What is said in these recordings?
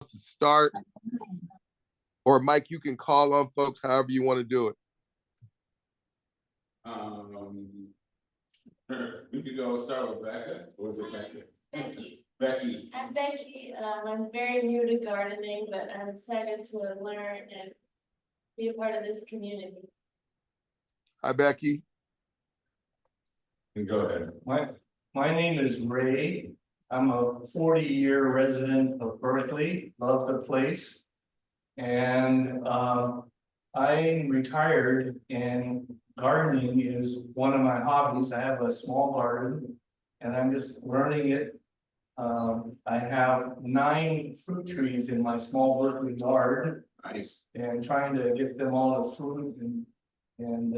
to start, or Mike, you can call on folks however you want to do it. We could go start with Becca. Or was it Becca? Becky. Becky. I'm Becky. I'm very new to gardening, but I'm excited to learn and be a part of this community. Hi, Becky. Go ahead. My name is Ray. I'm a 40-year resident of Berkeley, love the place. And I'm retired, and gardening is one of my hobbies. I have a small garden and I'm just learning it. I have 9 fruit trees in my small Berkeley yard. Nice. And trying to get them all to fruit and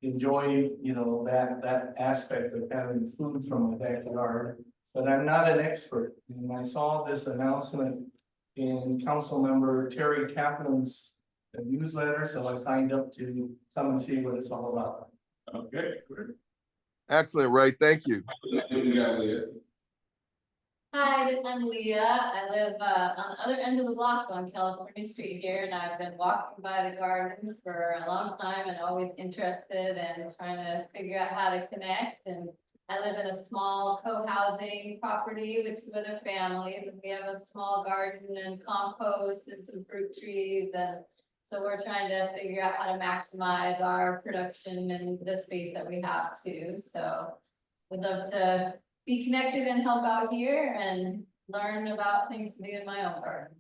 enjoy, you know, that aspect of having food from my backyard. But I'm not an expert, and I saw this announcement in Councilmember Terry Kaplan's newsletter, so I signed up to come and see what it's all about. Okay, great. Excellent, Ray. Thank you. We got Leah. Hi, I'm Leah. I live on the other end of the block on California Street here, and I've been walking by the garden for a long time and always interested and trying to figure out how to connect. And I live in a small co-housing property with 2 other families, and we have a small garden and compost and some fruit trees. And so we're trying to figure out how to maximize our production and the space that we have too. So we'd love to be connected and help out here and learn about things to do in my own garden.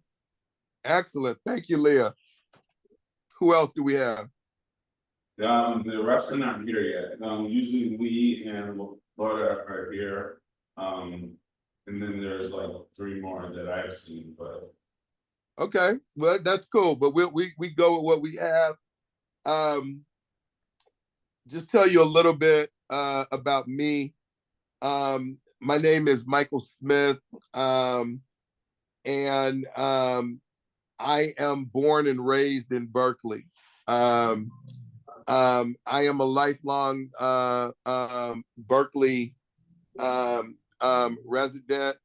Excellent. Thank you, Leah. Who else do we have? The rest are not here yet. Usually Lee and Laura are here. And then there's like 3 more that I've seen, but Okay, well, that's cool, but we go with what we have. Just tell you a little bit about me. My name is Michael Smith, and I am born and raised in Berkeley. I am a lifelong Berkeley resident.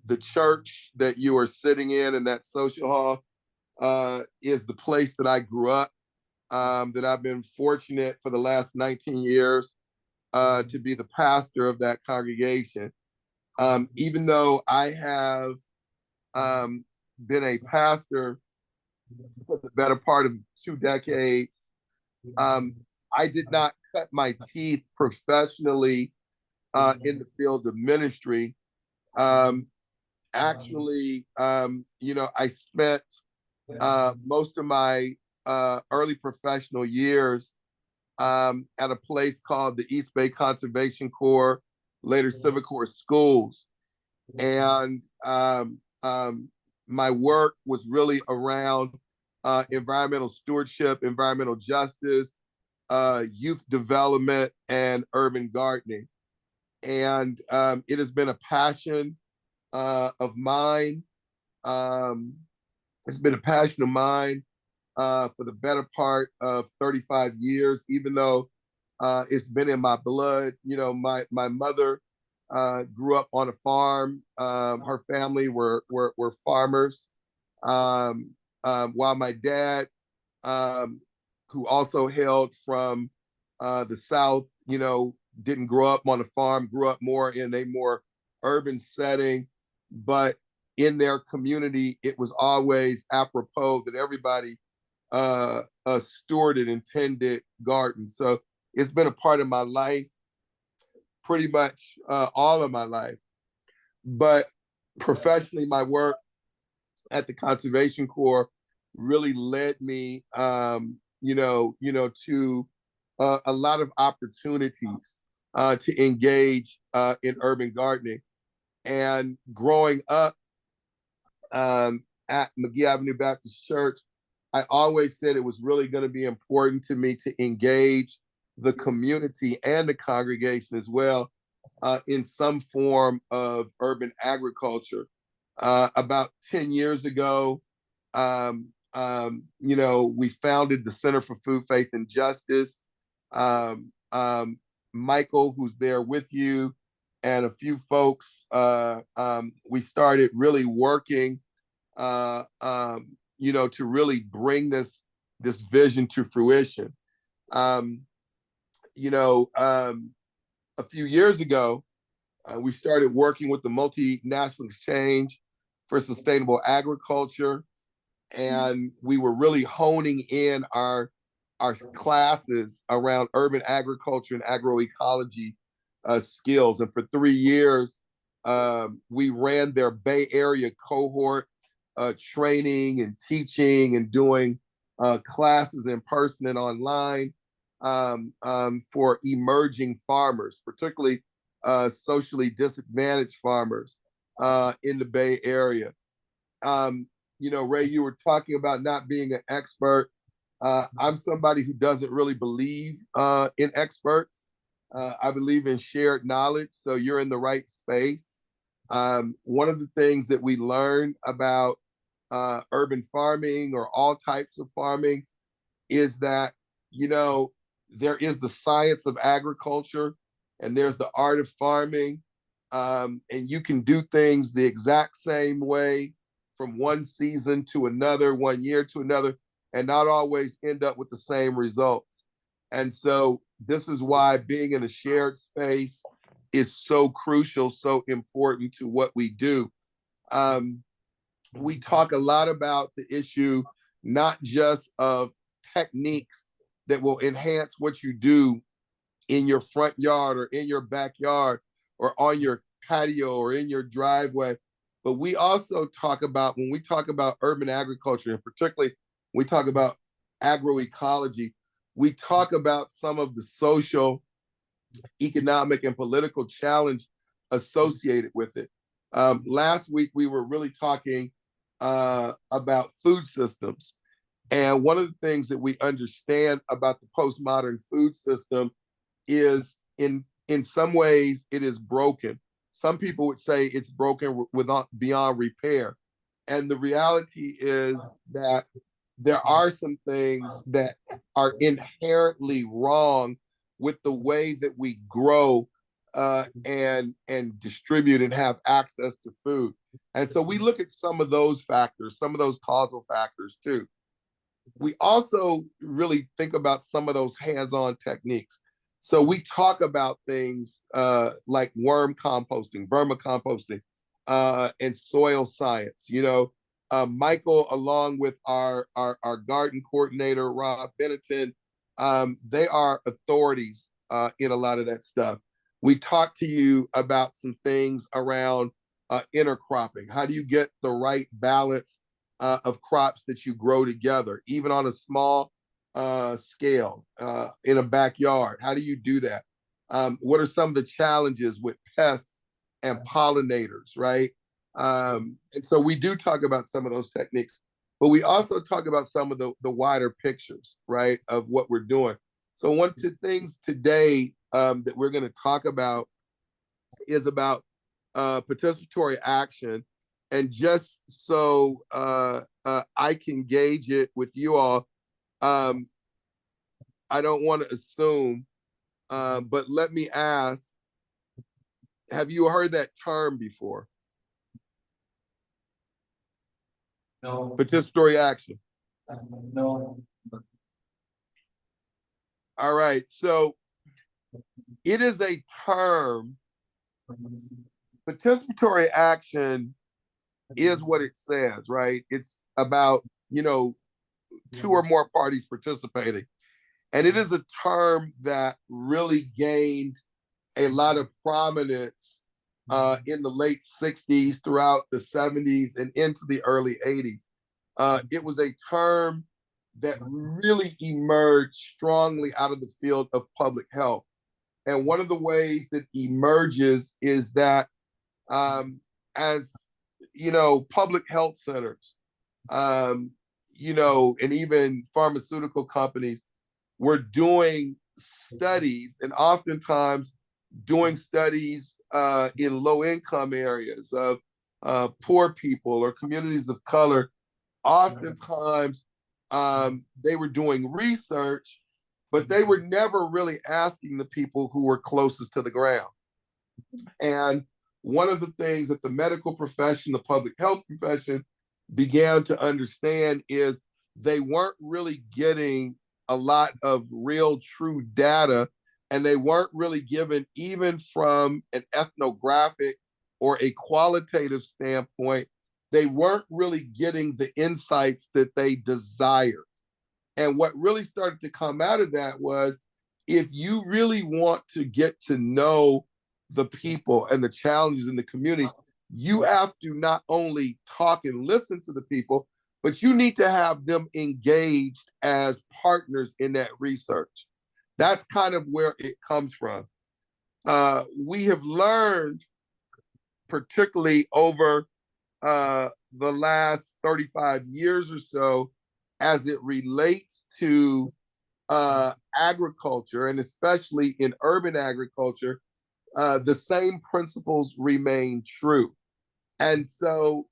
The church that you are sitting in that social hall, is the place that I grew up, that I've been fortunate for the last 19 years to be the pastor of that congregation. Even though I have been a pastor for the better part of 2 decades, I did not cut my teeth professionally in the field of ministry. Actually, you know, I spent most of my early professional years at a place called the East Bay Conservation Corps, later Civic Corps Schools. And my work was really around environmental stewardship, environmental justice, youth development, and urban gardening. And it has been a passion of mine. It's been a passion of mine for the better part of 35 years, even though it's been in my blood. You know, my mother grew up on a farm. Her family were farmers. While my dad, who also hailed from the South, you know, didn't grow up on a farm, grew up more in a more urban setting. But in their community, it was always apropos that everybody stewarded and tended gardens. So it's been a part of my life, pretty much all of my life. But professionally, my work at the Conservation Corps really led me, you know, to a lot of opportunities to engage in urban gardening. And growing up at McGee Avenue Baptist Church, I always said it was really going to be important to me to engage the community and the congregation as well in some form of urban agriculture. About 10 years ago, you know, we founded the Center for Food, Faith, and Justice. Michael, who's there with you, and a few folks, we started really working, to really bring this vision to fruition. Um, a few years ago, we started working with the Multinational Exchange for Sustainable Agriculture, and we were really honing in our classes around urban agriculture and agroecology skills. And for 3 years, we ran their Bay Area cohort, training and teaching and doing classes in person and online, for emerging farmers, particularly socially disadvantaged farmers in the Bay Area. Ray, you were talking about not being an expert. I'm somebody who doesn't really believe in experts. I believe in shared knowledge, so you're in the right space. One of the things that we learn about urban farming or all types of farming is that, there is the science of agriculture and there's the art of farming. And you can do things the exact same way from one season to another, one year to another, and not always end up with the same results. And so this is why being in a shared space is so crucial, so important to what we do. We talk a lot about the issue, not just of techniques that will enhance what you do in your front yard or in your backyard or on your patio or in your driveway. But we also talk about, when we talk about urban agriculture, and particularly when we talk about agroecology, we talk about some of the social, economic, and political challenge associated with it. Last week, we were really talking about food systems. And one of the things that we understand about the postmodern food system is in some ways it is broken. Some people would say it's broken beyond repair. And the reality is that there are some things that are inherently wrong with the way that we grow and distribute and have access to food. And so we look at some of those factors, some of those causal factors too. We also really think about some of those hands-on techniques. So we talk about things like worm composting, vermicomposting, and soil science. Michael, along with our garden coordinator, Rob Bennington, they are authorities in a lot of that stuff. We talked to you about some things around intercropping. How do you get the right balance of crops that you grow together, even on a small scale in a backyard? How do you do that? What are some of the challenges with pests and pollinators, right? And so we do talk about some of those techniques, but we also talk about some of the wider pictures, right, of what we're doing. So one of the things today that we're going to talk about is about participatory action. And just so I can gauge it with you all, I don't want to assume, but let me ask, have you heard that term before? No. Participatory action. No. All right. So it is a term. Participatory action is what it says, right? It's about, two or more parties participating. And it is a term that really gained a lot of prominence in the late 60s, throughout the 70s, and into the early 80s. It was a term that really emerged strongly out of the field of public health. And one of the ways that emerges is that as public health centers, and even pharmaceutical companies were doing studies, and oftentimes doing studies in low income areas of poor people or communities of color. Oftentimes they were doing research, but they were never really asking the people who were closest to the ground. And one of the things that the medical profession, the public health profession began to understand is they weren't really getting a lot of real true data, and they weren't really given, even from an ethnographic or a qualitative standpoint, they weren't really getting the insights that they desired. And what really started to come out of that was, if you really want to get to know the people and the challenges in the community, you have to not only talk and listen to the people, but you need to have them engaged as partners in that research. That's kind of where it comes from. We have learned, particularly over the last 35 years or so, as it relates to agriculture, and especially in urban agriculture, the same principles remain true. And so,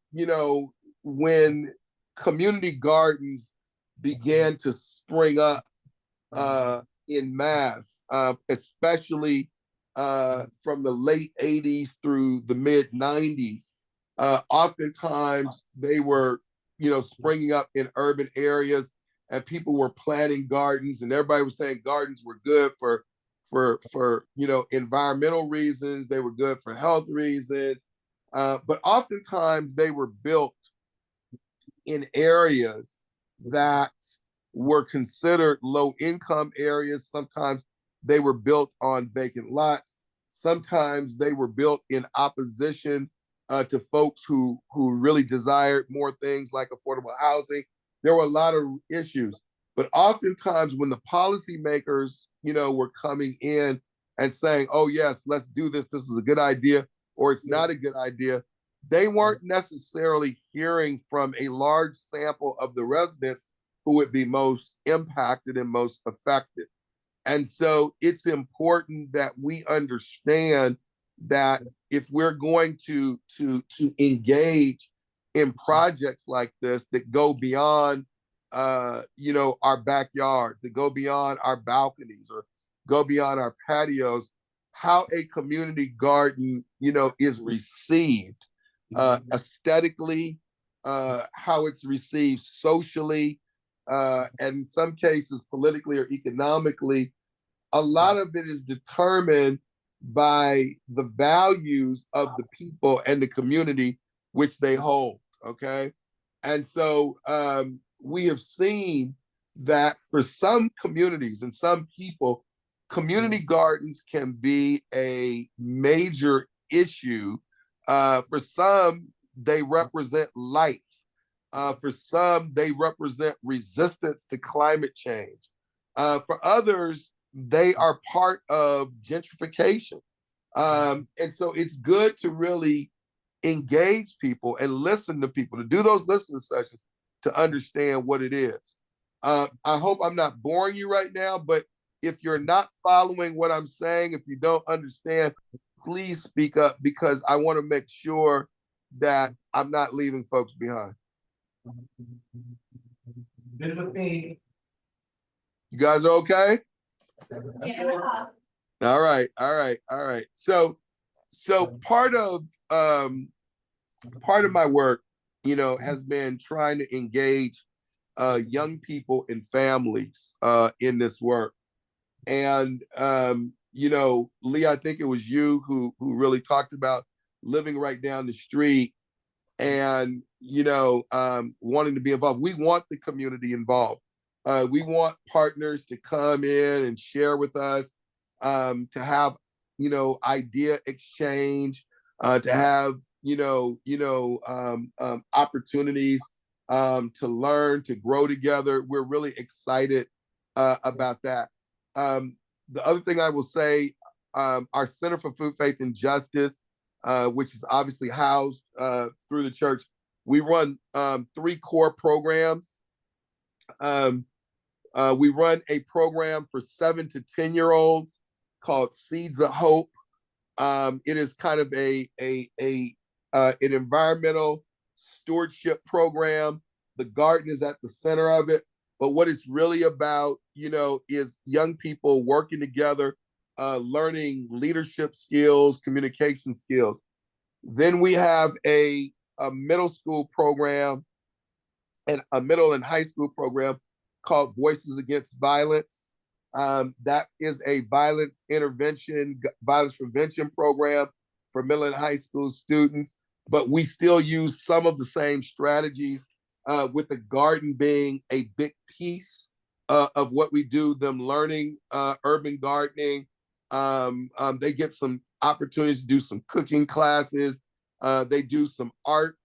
when community gardens began to spring up in mass, especially from the late 80s through the mid 90s, oftentimes they were, springing up in urban areas, and people were planting gardens, and everybody was saying gardens were good for environmental reasons. They were good for health reasons, but oftentimes they were built in areas that were considered low income areas. Sometimes they were built on vacant lots. Sometimes they were built in opposition to folks who really desired more things like affordable housing. There were a lot of issues, but oftentimes when the policymakers, were coming in and saying, "Oh yes, let's do this. This is a good idea," or "It's not a good idea," they weren't necessarily hearing from a large sample of the residents who would be most impacted and most affected. And so it's important that we understand that if we're going to engage in projects like this that go beyond our backyards, that go beyond our balconies or go beyond our patios, how a community garden is received aesthetically, how it's received socially, and in some cases politically or economically, a lot of it is determined by the values of the people and the community which they hold. Okay. And so we have seen that for some communities and some people, community gardens can be a major issue. For some, they represent life. For some, they represent resistance to climate change. For others, they are part of gentrification. And so it's good to really engage people and listen to people, to do those listening sessions to understand what it is. I hope I'm not boring you right now, but if you're not following what I'm saying, if you don't understand, please speak up, because I want to make sure that I'm not leaving folks behind. Good with me. You guys are okay? Yeah. All right. So part of my work, has been trying to engage young people and families in this work. And Lee, I think it was you who really talked about living right down the street and wanting to be involved. We want the community involved. We want partners to come in and share with us, to have idea exchange, to have opportunities to learn, to grow together. We're really excited about that. The other thing I will say, our Center for Food, Faith, and Justice, which is obviously housed through the church, we run 3 core programs. We run a program for 7 to 10-year-olds called Seeds of Hope. It is kind of an environmental stewardship program. The garden is at the center of it. But what it's really about, is young people working together learning leadership skills, communication skills. Then we have a middle school program and a middle and high school program called Voices Against Violence. That is a violence prevention program for middle and high school students, but we still use some of the same strategies, with the garden being a big piece of what we do, them learning urban gardening. They get some opportunities to do some cooking classes. They do some art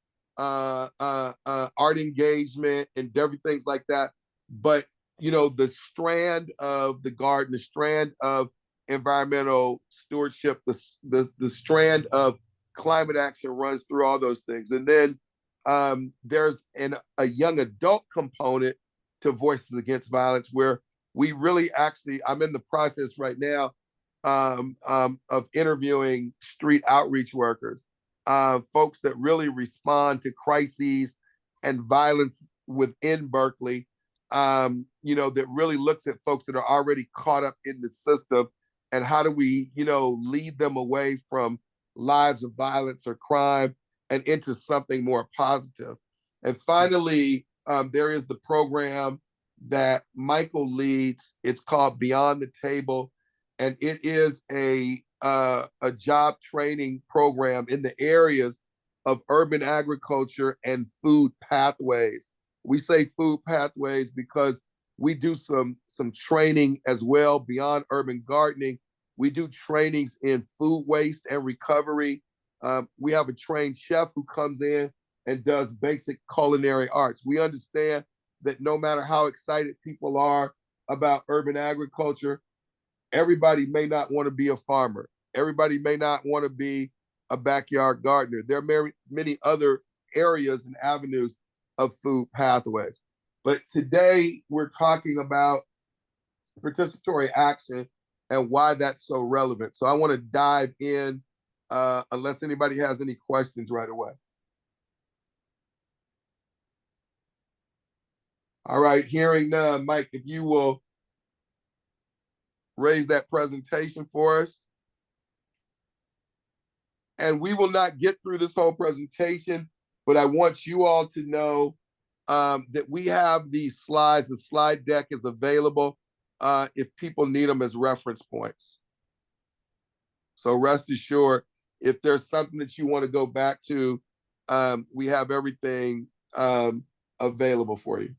engagement and different things like that. But the strand of the garden, the strand of environmental stewardship, the strand of climate action runs through all those things. And then there's a young adult component to Voices Against Violence, where we really I'm in the process right now of interviewing street outreach workers, folks that really respond to crises and violence within Berkeley, that really looks at folks that are already caught up in the system, and how do we, lead them away from lives of violence or crime and into something more positive. And finally, there is the program that Michael leads. It's called Beyond the Table, and it is a job training program in the areas of urban agriculture and food pathways. We say food pathways because we do some training as well beyond urban gardening. We do trainings in food waste and recovery. We have a trained chef who comes in and does basic culinary arts. We understand that no matter how excited people are about urban agriculture, everybody may not want to be a farmer. Everybody may not want to be a backyard gardener. There are many other areas and avenues of food pathways. But today we're talking about participatory action and why that's so relevant. So I want to dive in, unless anybody has any questions right away. All right, hearing none, Mike, if you will raise that presentation for us. And we will not get through this whole presentation, but I want you all to know that we have these slides. The slide deck is available if people need them as reference points. So rest assured, if there's something that you want to go back to, we have everything available for you.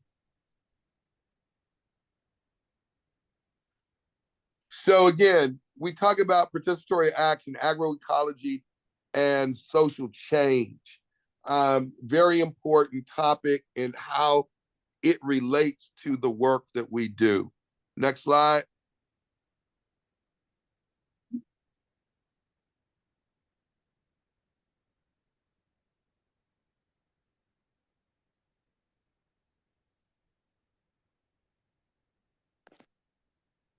So again, we talk about participatory action, agroecology, and social change. Very important topic in how it relates to the work that we do. Next slide.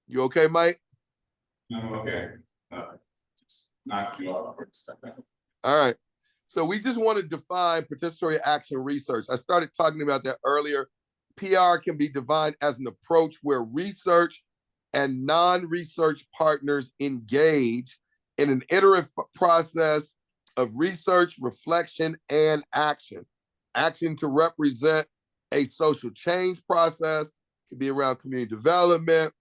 You okay, Mike? I'm okay. Just knock you off for a second. All right. So we just want to define participatory action research. I started talking about that earlier. PR can be defined as an approach where research and non-research partners engage in an iterative process of research, reflection, and action. Action to represent a social change process, could be around community development,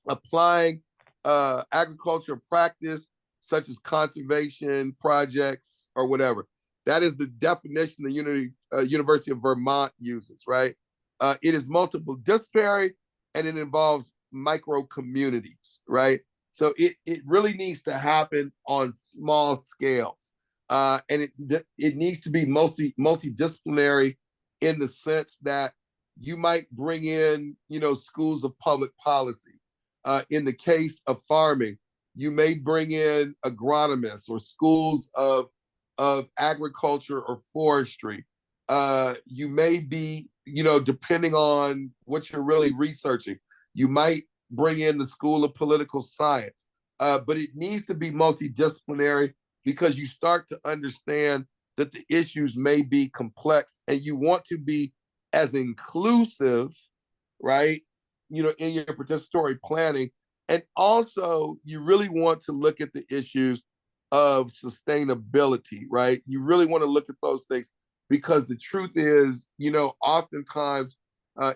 applying agricultural practice such as conservation projects or whatever. That is the definition the University of Vermont uses, right? It is multiple disciplinary and it involves micro communities, right? So it really needs to happen on small scales. And it needs to be multidisciplinary in the sense that you might bring in, schools of public policy. In the case of farming, you may bring in agronomists or schools of agriculture or forestry. You may be, depending on what you're really researching, you might bring in the School of Political Science. But it needs to be multidisciplinary because you start to understand that the issues may be complex and you want to be as inclusive, right? In your participatory planning And also, you really want to look at the issues of sustainability, right? You really want to look at those things because the truth is, oftentimes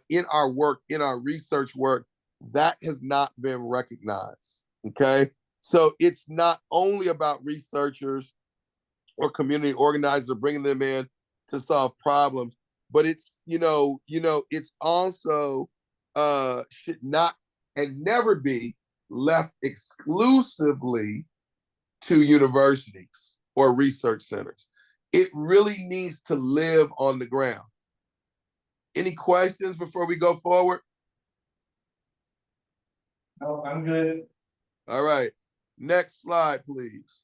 in our work, in our research work, that has not been recognized. Okay. So it's not only about researchers or community organizers or bringing them in to solve problems, but it's, it's also should not and never be left exclusively to universities or research centers. It really needs to live on the ground. Any questions before we go forward? No, I'm good. All right. Next slide, please.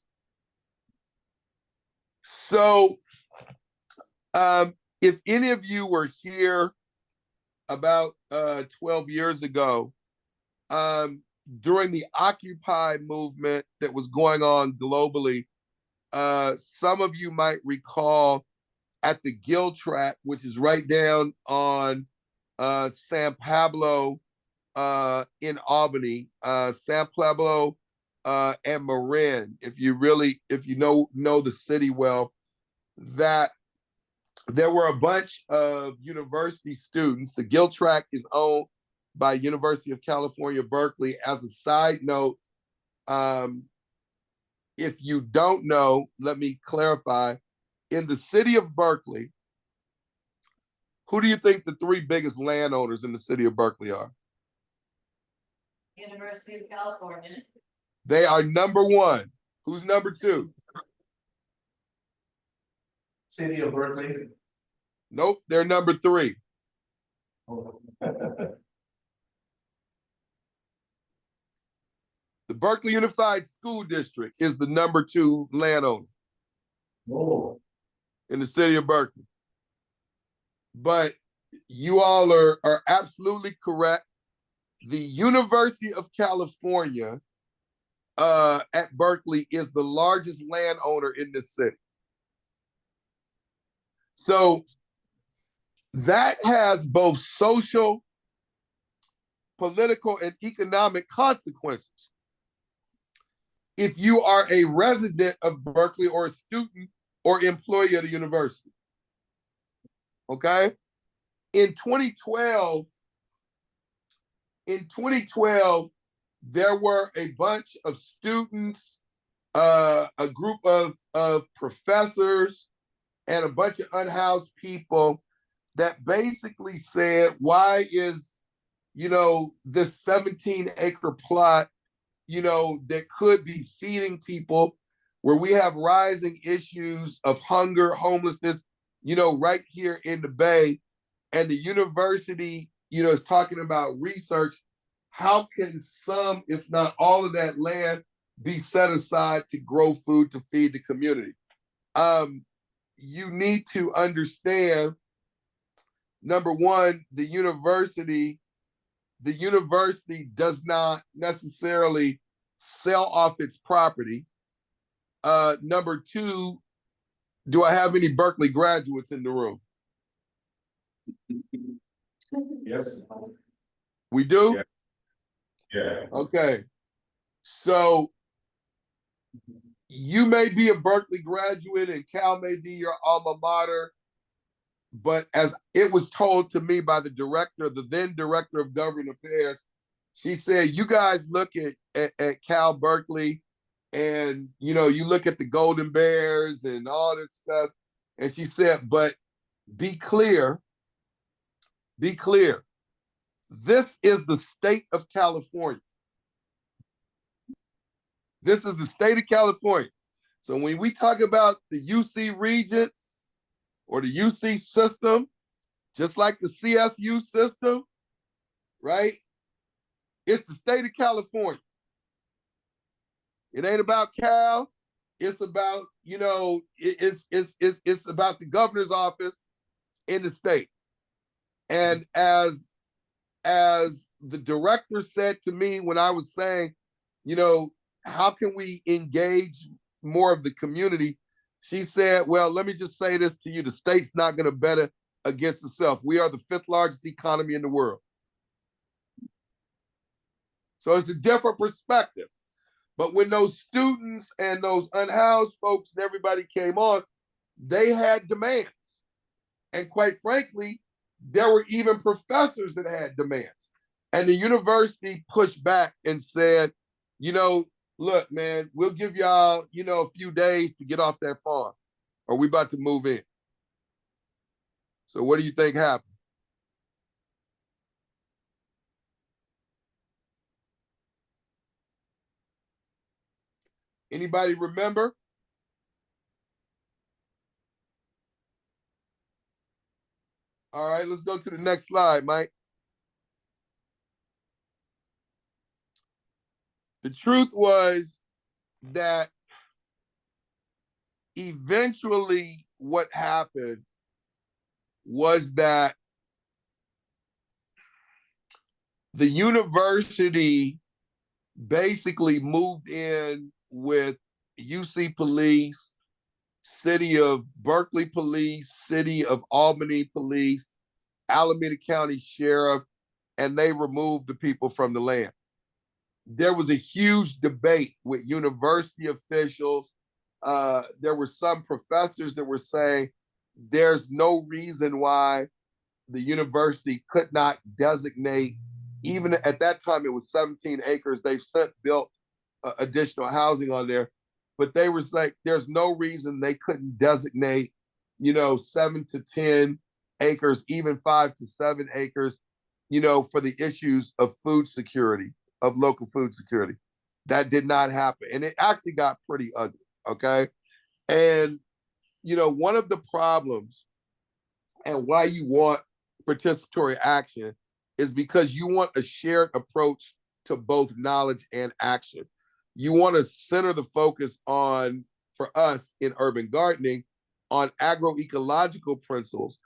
So, if any of you were here about 12 years ago, during the Occupy movement that was going on globally, some of you might recall at the Gill Track, which is right down on San Pablo in Albany, San Pablo and Marin, if you know the city well, that there were a bunch of university students. The Gill Track is owned by University of California, Berkeley. As a side note, if you don't know, let me clarify. In the city of Berkeley, who do you think the three biggest landowners in the city of Berkeley are? University of California. They are number one. Who's number two? City of Berkeley. Nope, they're number three. Oh. The Berkeley Unified School District is the number two landowner Oh. in the city of Berkeley. But you all are absolutely correct. The University of California at Berkeley is the largest landowner in this city. So that has both social, political, and economic consequences. If you are a resident of Berkeley or a student or employee of the university. Okay? In 2012, there were a bunch of students, a group of professors, and a bunch of unhoused people that basically said, why is, this 17-acre plot, that could be feeding people, where we have rising issues of hunger, homelessness, right here in the Bay, and the university, is talking about research. How can some, if not all of that land, be set aside to grow food to feed the community? You need to understand, number one, the university does not necessarily sell off its property. Number two, do I have any Berkeley graduates in the room? Yes. We do? Yeah. Yeah. Okay. So you may be a Berkeley graduate and Cal may be your alma mater, but as it was told to me by the then director of government affairs, she said, you guys look at Cal Berkeley and, you look at the Golden Bears and all this stuff. And she said, but be clear. This is the state of California. This is the state of California. So when we talk about the UC Regents or the UC system, just like the CSU system, right? It's the state of California. It ain't about Cal. It's about, it's about the governor's office in the state. And as the director said to me when I was saying, how can we engage more of the community? She said, well, let me just say this to you. The state's not going to bet against itself. We are the 5th largest economy in the world. So it's a different perspective. But when those students and those unhoused folks and everybody came on, they had demands. And quite frankly, there were even professors that had demands. And the university pushed back and said, look, man, we'll give y'all, a few days to get off that farm, or we about to move in. So what do you think happened? Anybody remember? All right, let's go to the next slide, Mike. The truth was that eventually what happened was that the university basically moved in with UC Police, City of Berkeley Police, City of Albany Police, Alameda County Sheriff, and they removed the people from the land. There was a huge debate with university officials. There were some professors that were saying there's no reason why the university could not designate, even at that time it was 17 acres. They've since built additional housing on there, but they were like, there's no reason they couldn't designate, 7 to 10 acres, even 5 to 7 acres, for the issues of food security, of local food security. That did not happen. And it actually got pretty ugly, okay? And, one of the problems and why you want participatory action is because you want a shared approach to both knowledge and action. You want to center the focus on, for us in urban gardening, on agroecological principles.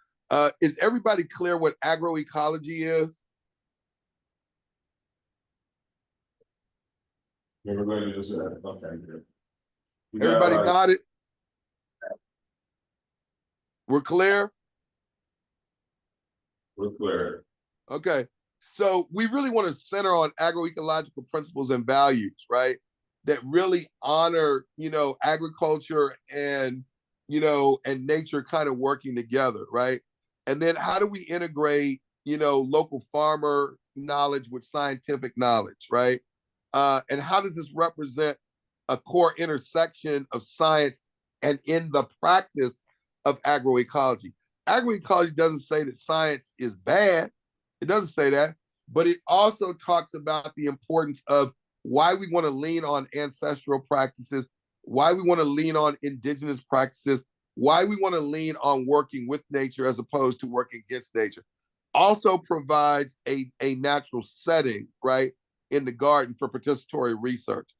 Is everybody clear what agroecology is? Everybody is okay. Good. Everybody nodded. We're clear? We're clear. Okay. So we really want to center on agroecological principles and values, right? That really honor, agriculture and, and nature kind of working together, right? And then how do we integrate, local farmer knowledge with scientific knowledge, right? And how does this represent a core intersection of science and in the practice of agroecology? Agroecology doesn't say that science is bad. It doesn't say that, but it also talks about the importance of why we want to lean on ancestral practices, why we want to lean on indigenous practices, why we want to lean on working with nature as opposed to working against nature. Also provides a natural setting, right, in the garden for participatory research.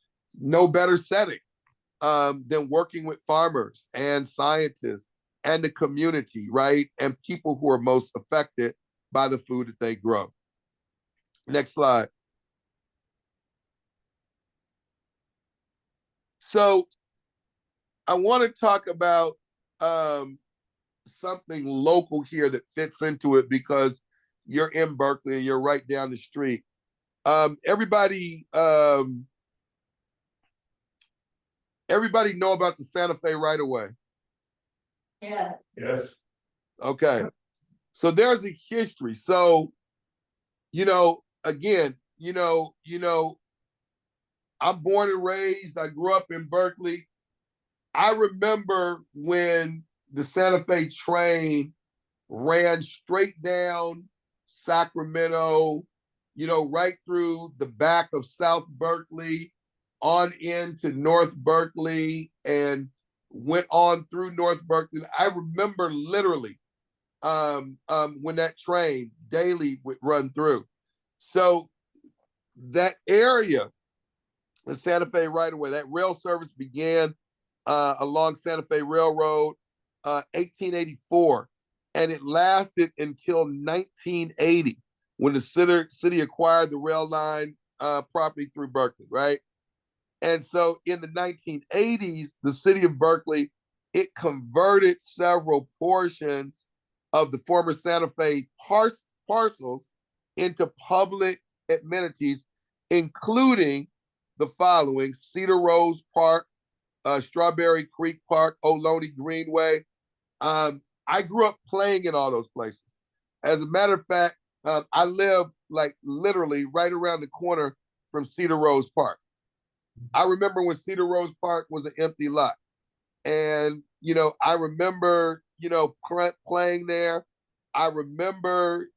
No better setting than working with farmers and scientists and the community, right? And people who are most affected by the food that they grow. Next slide. So I want to talk about something local here that fits into it because you're in Berkeley and you're right down the street. Everybody know about the Santa Fe right away? Yeah. Yes. Okay. So there's a history. So, again, I'm born and raised, I grew up in Berkeley. I remember when the Santa Fe train ran straight down Sacramento, right through the back of South Berkeley, on into North Berkeley, and went on through North Berkeley. I remember literally when that train daily would run through. So that area, the Santa Fe right away, that rail service began along Santa Fe Railroad, 1884, and it lasted until 1980 when the city acquired the rail line property through Berkeley, right? And so in the 1980s, the city of Berkeley, it converted several portions of the former Santa Fe parcels into public amenities, including the following: Cedar Rose Park, Strawberry Creek Park, Ohlone Greenway. I grew up playing in all those places. As a matter of fact, I live like literally right around the corner from Cedar Rose Park. I remember when Cedar Rose Park was an empty lot. And, I remember, playing there. I remember,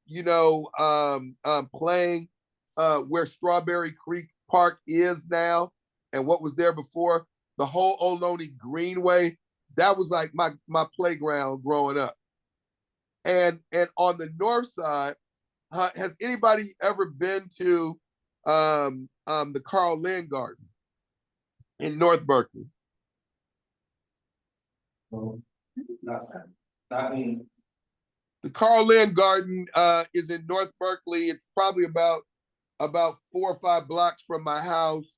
playing where Strawberry Creek Park is now and what was there before. The whole Ohlone Greenway, that was like my playground growing up. And on the north side, has anybody ever been to the Carl Lynn Garden in North Berkeley? Not me. The Carl Lynn Garden is in North Berkeley. It's probably about 4 or 5 blocks from my house.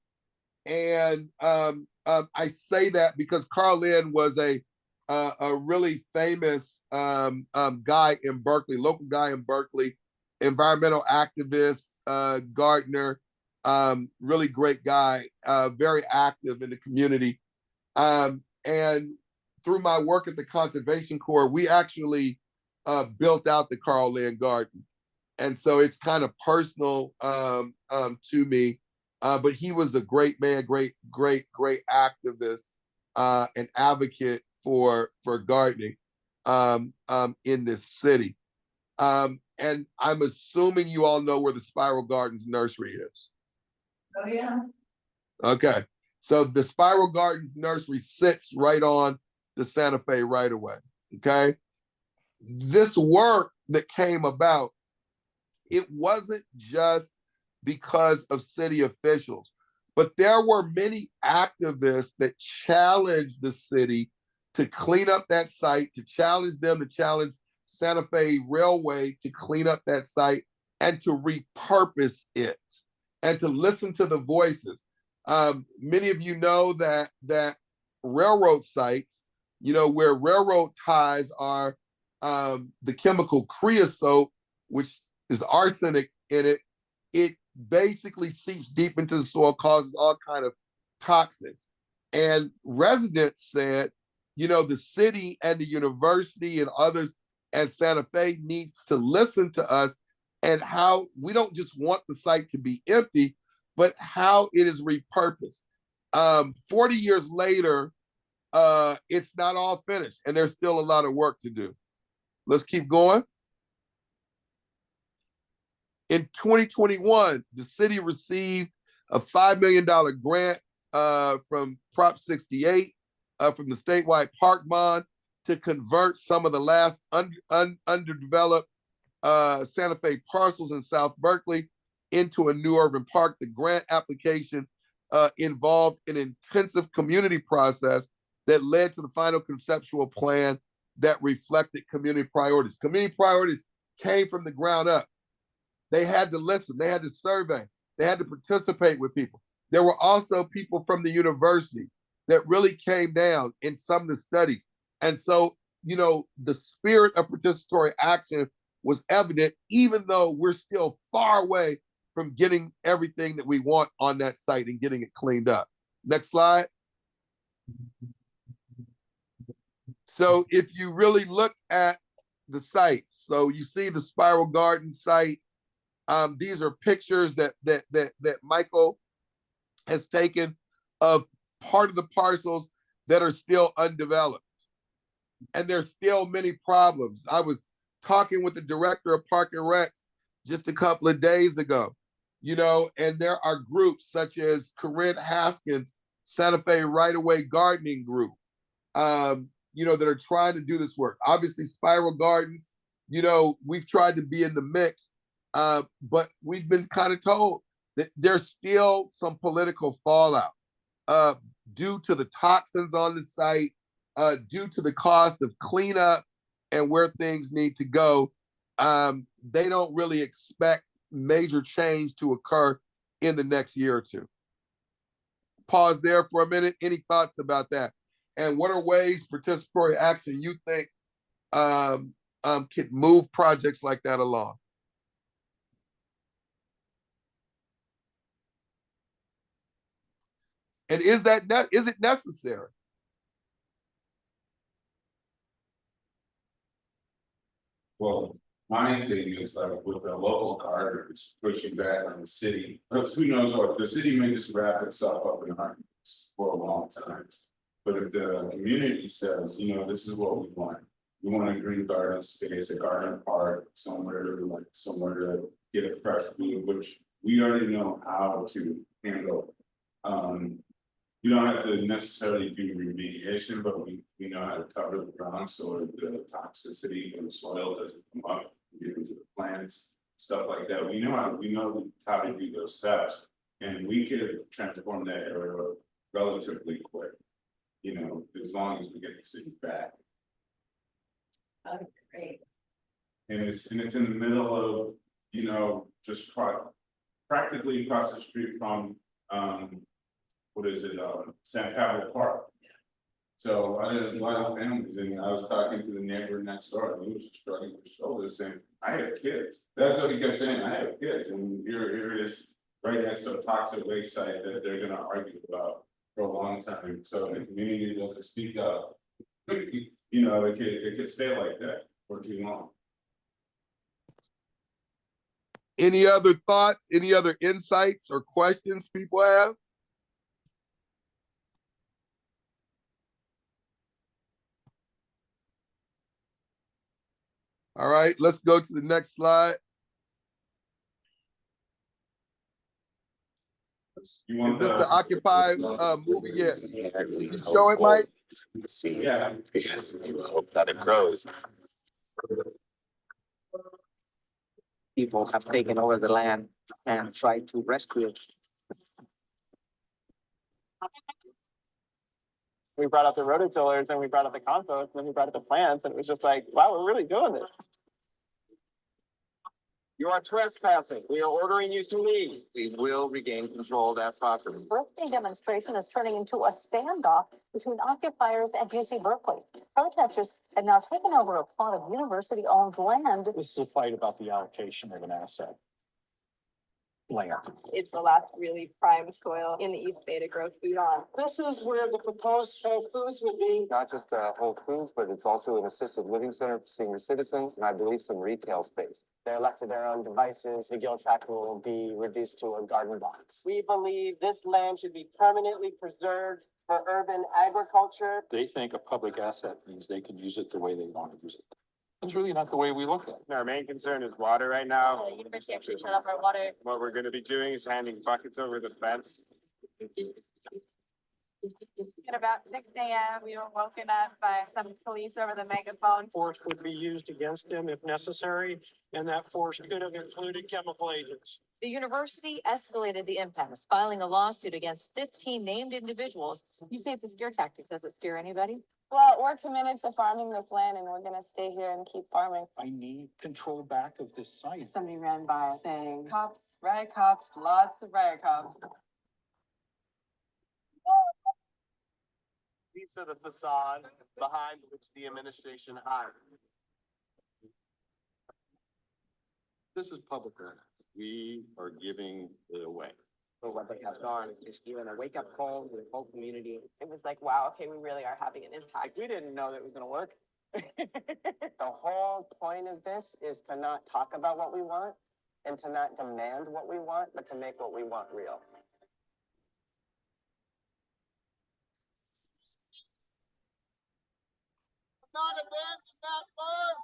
And I say that because Carl Lynn was a really famous guy in Berkeley, local guy in Berkeley, environmental activist, gardener, really great guy, very active in the community. And through my work at the Conservation Corps, we actually built out the Carl Lynn Garden. And so it's kind of personal to me. But he was a great man, great activist and advocate for gardening in this city. And I'm assuming you all know where the Spiral Gardens Nursery is. Oh, yeah. Okay. So the Spiral Gardens Nursery sits right on the Santa Fe right away. Okay. This work that came about, it wasn't just because of city officials, but there were many activists that challenged the city to clean up that site, to challenge Santa Fe Railway to clean up that site and to repurpose it and to listen to the voices. Many of you know that railroad sites, where railroad ties are the chemical creosote, which is arsenic in it, it basically seeps deep into the soil, causes all kind of toxins. And residents said, the city and the university and others and Santa Fe needs to listen to us and how we don't just want the site to be empty, but how it is repurposed. 40 years later, it's not all finished and there's still a lot of work to do. Let's keep going. In 2021, the city received a $5 million grant from Prop 68 from the statewide park bond to convert some of the last underdeveloped Santa Fe parcels in South Berkeley into a new urban park. The grant application involved an intensive community process that led to the final conceptual plan that reflected community priorities. Community priorities came from the ground up. They had to listen, they had to survey, they had to participate with people. There were also people from the university that really came down in some of the studies. And so, the spirit of participatory action was evident, even though we're still far away from getting everything that we want on that site and getting it cleaned up. Next slide. So if you really look at the sites, so you see the Spiral Garden site. These are pictures that Michael has taken of part of the parcels that are still undeveloped. And there's still many problems. I was talking with the director of Park and Rec just a couple of days ago, and there are groups such as Corinne Haskins, Santa Fe Right-of-Way Gardening Group, that are trying to do this work. Obviously, Spiral Gardens, we've tried to be in the mix, but we've been kind of told that there's still some political fallout due to the toxins on the site, due to the cost of cleanup and where things need to go. They don't really expect major change to occur in the next year or two. Pause there for a minute. Any thoughts about that? And what are ways participatory action you think can move projects like that along? And is it necessary? Well, my thing is like with the local gardeners pushing back on the city, because who knows what, the city may just wrap itself up in arguments for a long time. But if the community says, you know, this is what we want a green garden space, a garden park, somewhere to get a fresh view, which we already know how to handle. You don't have to necessarily do remediation, but we know how to cover the ground so the toxicity in the soil doesn't come up, get into the plants, stuff like that. We know how to do those steps, and we could transform that area relatively quick. You know, as long as we get the city back. Oh, great. And it's in the middle of, you know, just practically across the street from what is it, San Pablo Park. So I did a lot of families, and I was talking to the neighbor next door, and he was just shrugging his shoulders saying, I have kids. That's what he kept saying, I have kids, and here it is right next to a toxic waste site that they're gonna argue about for a long time. So if the community doesn't speak up, you know, it could stay like that for too long. Any other thoughts, any other insights or questions people have? All right, let's go to the next slide. You want Is this the Occupy movie yet? Show it, Mike. Yeah. Because you hope that it grows. People have taken over the land and tried to rescue it. We brought up the rototillers and we brought up the compost and then we brought up the plants, and it was just like, wow, we're really doing this. You are trespassing. We are ordering you to leave. We will regain control of that property. Birthday demonstration is turning into a standoff between occupiers and UC Berkeley. Protesters have now taken over a plot of university-owned land. This is a fight about the allocation of an asset. Land. It's the last really prime soil in the East Bay to grow food on. This is where the proposed Whole Foods would be. Not just Whole Foods, but it's also an assisted living center for senior citizens, and I believe some retail space. They're left to their own devices. The Gill tract will be reduced to a garden box. We believe this land should be permanently preserved for urban agriculture. They think a public asset means they can use it the way they want to use it. It's really not the way we look at it. Our main concern is water right now. The university actually shut off our water. What we're gonna be doing is handing buckets over the fence. At about 6 a.m., we were woken up by some police over the megaphone. Force would be used against them if necessary, and that force could have included chemical agents. The university escalated the impasse, filing a lawsuit against 15 named individuals. You say it's a scare tactic. Does it scare anybody? Well, we're committed to farming this land and we're gonna stay here and keep farming. I need control back of this site. Somebody ran by saying, cops, riot cops, lots of riot cops. These are the facade behind which the administration hired. This is public land. We are giving it away. But what they have done is just given a wake-up call to the whole community. It was like, wow, okay, we really are having an impact. We didn't know that it was gonna work. The whole point of this is to not talk about what we want and to not demand what we want, but to make what we want real. Not abandon that farm.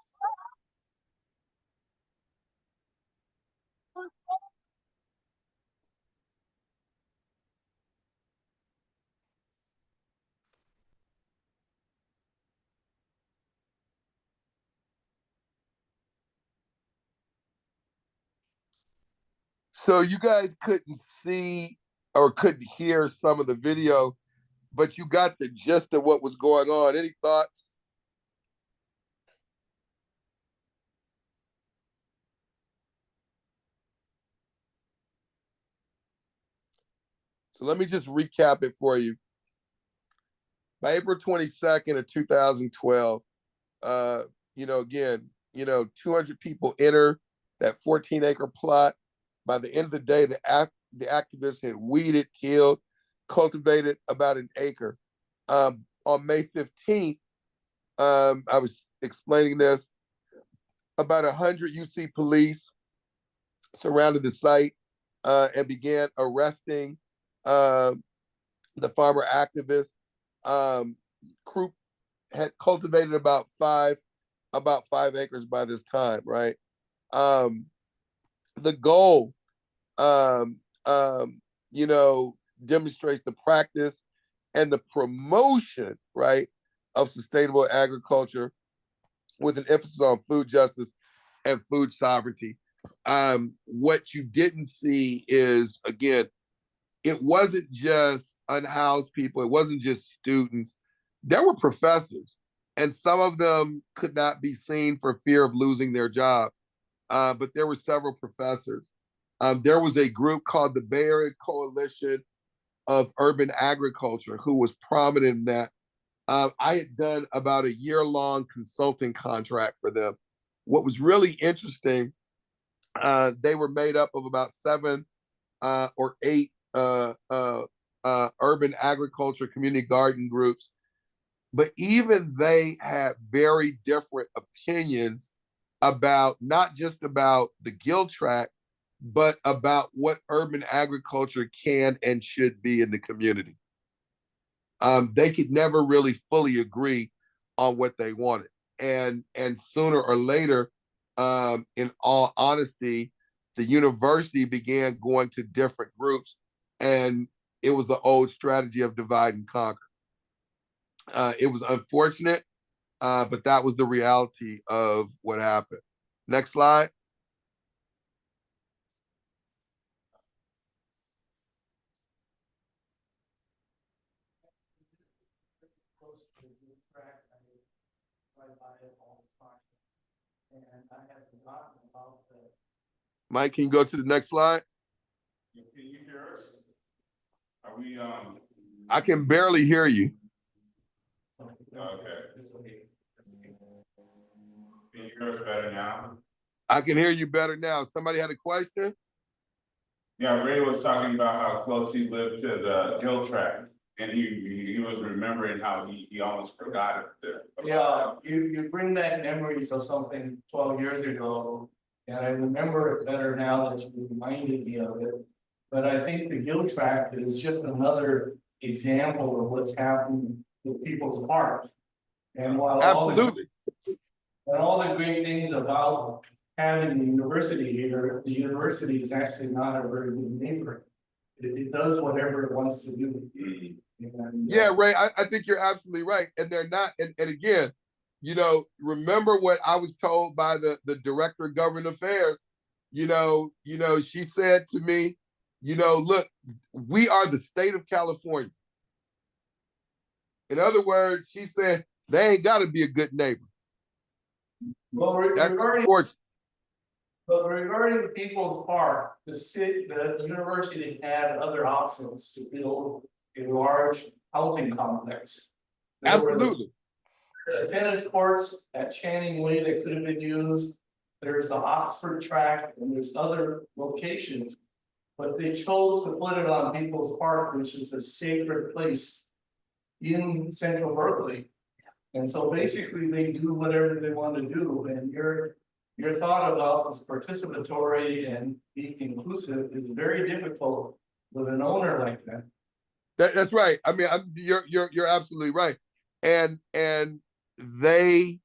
So you guys couldn't see or couldn't hear some of the video, but you got the gist of what was going on. Any thoughts? So let me just recap it for you. By April 22nd of 2012, again, 200 people enter that 14-acre plot. By the end of the day, the activists had weeded, tilled, cultivated about an acre. On May 15th, I was explaining this, about 100 UC police surrounded the site and began arresting the farmer activists. Group had cultivated about five acres by this time, right? The goal, um, um, demonstrates the practice and the promotion, right, of sustainable agriculture with an emphasis on food justice and food sovereignty. What you didn't see is, again, it wasn't just unhoused people, it wasn't just students. There were professors, and some of them could not be seen for fear of losing their job. But there were several professors. There was a group called the Bay Area Coalition of Urban Agriculture who was prominent in that. I had done about a year-long consulting contract for them. What was really interesting, they were made up of about 7 or 8 urban agriculture community garden groups, but even they had very different opinions about not just about the Gill tract, but about what urban agriculture can and should be in the community. They could never really fully agree on what they wanted, and sooner or later, in all honesty, the university began going to different groups, and it was the old strategy of divide and conquer. It was unfortunate, but that was the reality of what happened. Next slide. Mike, can you go to the next slide? Can you hear us? Are we I can barely hear you. Okay. Can you hear us better now? I can hear you better now. Somebody had a question? Yeah, Ray was talking about how close he lived to the Gill tract, and he was remembering how he almost forgot it. Yeah, you bring back memories of something 12 years ago, and I remember it better now that you reminded me of it. But I think the Gill tract is just another example of what's happening with people's parks. And while Absolutely. all the great things about having the university here, the university is actually not a very good neighbor. It does whatever it wants to do. And, yeah, Ray, I think you're absolutely right. And they're not, and again, remember what I was told by the director of government affairs. She said to me, look, we are the state of California. In other words, she said, they ain't got to be a good neighbor. Well, That's unfortunate. But regarding People's Park, the university had other options to build a large housing complex. Absolutely. The tennis courts at Channing Way that could have been used. There's the Oxford tract, and there's other locations. But they chose to put it on People's Park, which is a sacred place in central Berkeley. And so basically they do whatever they want to do, and your thought about this participatory and being inclusive is very difficult with an owner like that. That's right. I mean, you're absolutely right. And they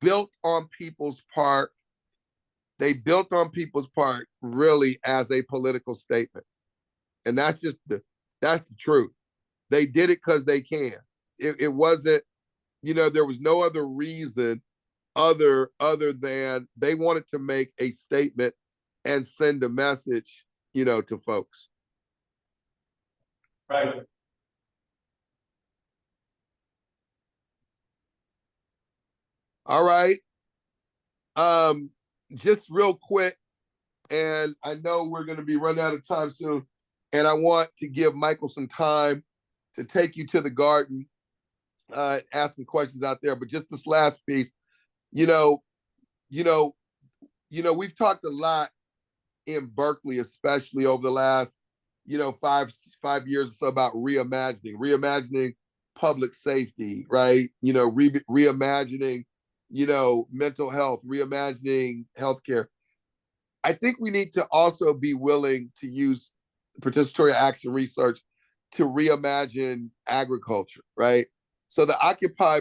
built on People's Park. They built on People's Park really as a political statement, and that's the truth. They did it because they can. It wasn't, there was no other reason other than they wanted to make a statement and send a message, to folks. Right. All right. Just real quick, and I know we're going to be running out of time soon, and I want to give Michael some time to take you to the garden, ask some questions out there. But just this last piece, we've talked a lot in Berkeley, especially over the last, 5 years or so about reimagining public safety, right? Reimagining, mental health, reimagining healthcare. I think we need to also be willing to use participatory action research to reimagine agriculture, right? So the Occupy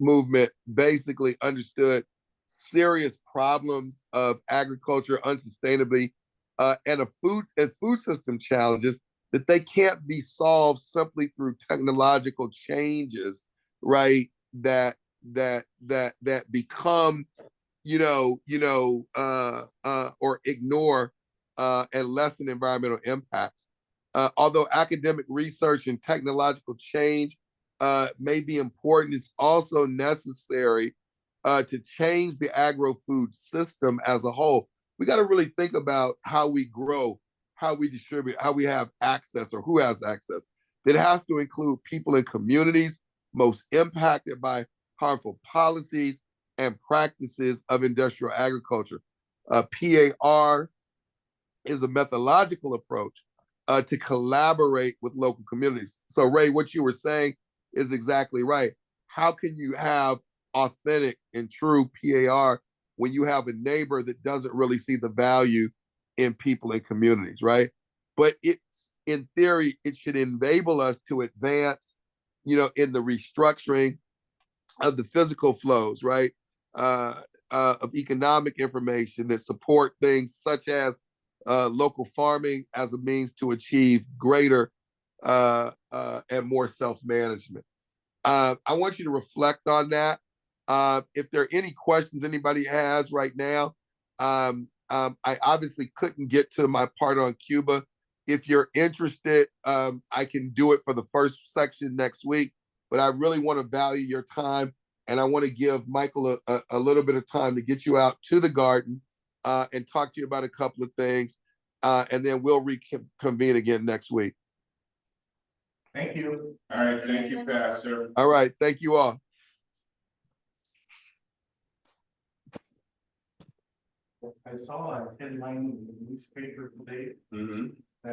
movement basically understood serious problems of agriculture, unsustainability, and food system challenges that they can't be solved simply through technological changes, right? That become, or ignore and lessen environmental impacts. Although academic research and technological change may be important, it's also necessary to change the agro-food system as a whole. We got to really think about how we grow, how we distribute, how we have access, or who has access. That has to include people in communities most impacted by harmful policies and practices of industrial agriculture. PAR is a methodological approach to collaborate with local communities. So, Ray, what you were saying is exactly right. How can you have authentic and true PAR when you have a neighbor that doesn't really see the value in people and communities, right? But it's, in theory, it should enable us to advance, in the restructuring of the physical flows, right? Of economic information that support things such as local farming as a means to achieve greater and more self-management. I want you to reflect on that. If there are any questions anybody has right now, I obviously couldn't get to my part on Cuba. If you're interested, I can do it for the first section next week, but I really want to value your time, and I want to give Michael a little bit of time to get you out to the garden and talk to you about a couple of things, and then we'll reconvene again next week. Thank you. All right, thank you, Pastor. All right, thank you all. I saw a headline in the newspaper today.